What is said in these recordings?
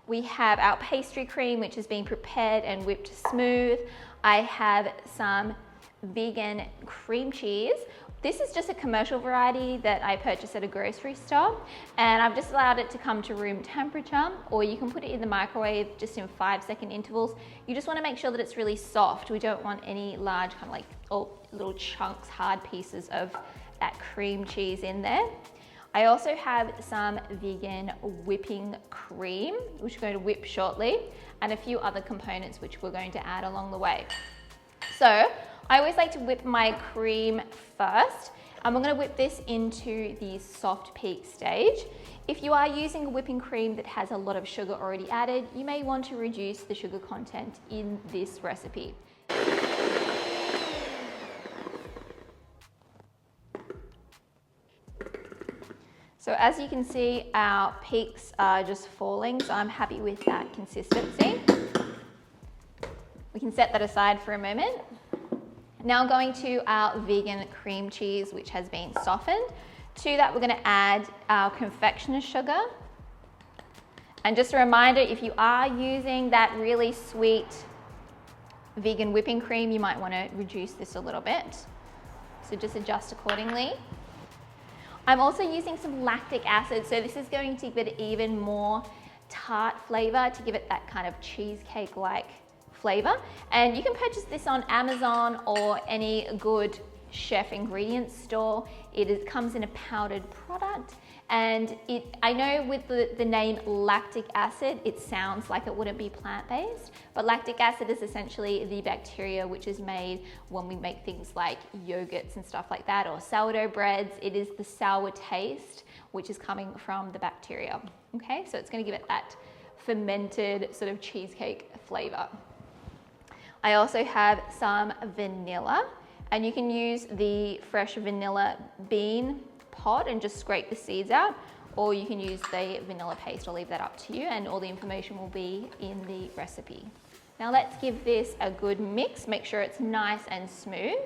We have our pastry cream, which has been prepared and whipped smooth. I have some vegan cream cheese. This is just a commercial variety that I purchased at a grocery store, and I've just allowed it to come to room temperature, or you can put it in the microwave just in 5-second intervals. You just want to make sure that it's really soft. We don't want any large kind of like little chunks, hard pieces of that cream cheese in there. I also have some vegan whipping cream, which we're going to whip shortly, and a few other components which we're going to add along the way. So I always like to whip my cream first, and we're going to whip this into the soft peak stage. If you are using a whipping cream that has a lot of sugar already added, you may want to reduce the sugar content in this recipe. So as you can see, our peaks are just falling, so I'm happy with that consistency. We can set that aside for a moment. Now going to our vegan cream cheese, which has been softened. To that, we're going to add our confectioner's sugar. And just a reminder, if you are using that really sweet vegan whipping cream, you might want to reduce this a little bit. So just adjust accordingly. I'm also using some lactic acid, so this is going to give it even more tart flavor to give it that kind of cheesecake-like flavor. And you can purchase this on Amazon or any good chef ingredients store. It comes in a powdered product, and I know with the name lactic acid, it sounds like it wouldn't be plant-based, but lactic acid is essentially the bacteria which is made when we make things like yogurts and stuff like that, or sourdough breads. It is the sour taste which is coming from the bacteria. Okay, so it's going to give it that fermented sort of cheesecake flavor. I also have some vanilla, and you can use the fresh vanilla bean pod and just scrape the seeds out, or you can use the vanilla paste. I'll leave that up to you, and all the information will be in the recipe. Now let's give this a good mix. Make sure it's nice and smooth.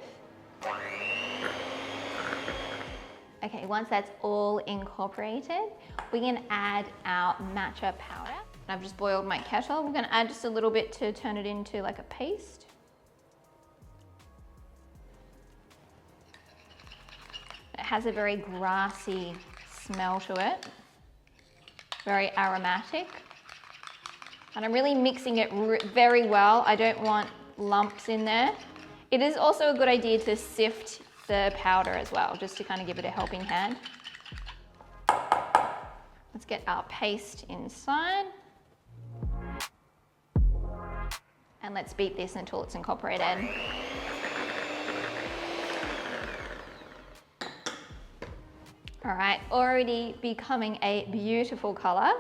Okay, once that's all incorporated, we can add our matcha powder. I've just boiled my kettle. We're going to add just a little bit to turn it into like a paste. It has a very grassy smell to it, very aromatic. And I'm really mixing it very well. I don't want lumps in there. It is also a good idea to sift the powder as well, just to kind of give it a helping hand. Let's get our paste inside. And let's beat this until it's incorporated. All right, already becoming a beautiful color.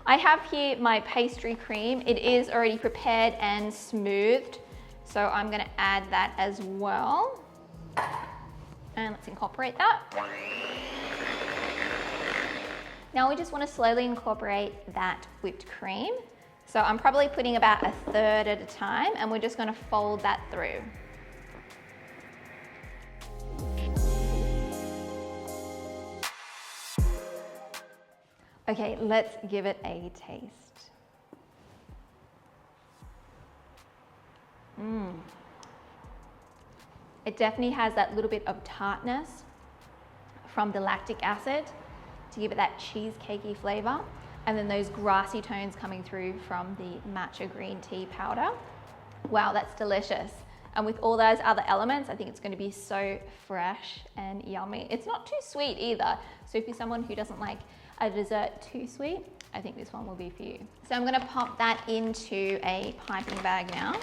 I have here my pastry cream. It is already prepared and smoothed, so I'm gonna add that as well. And let's incorporate that. Now we just want to slowly incorporate that whipped cream. So I'm probably putting about 1/3 at a time, and we're just going to fold that through. Okay, let's give it a taste. It definitely has that little bit of tartness from the lactic acid to give it that cheesecakey flavor, and then those grassy tones coming through from the matcha green tea powder. Wow, that's delicious. And with all those other elements, I think it's going to be so fresh and yummy. It's not too sweet either, so if you're someone who doesn't like a dessert too sweet, I think this one will be for you. So I'm going to pop that into a piping bag now.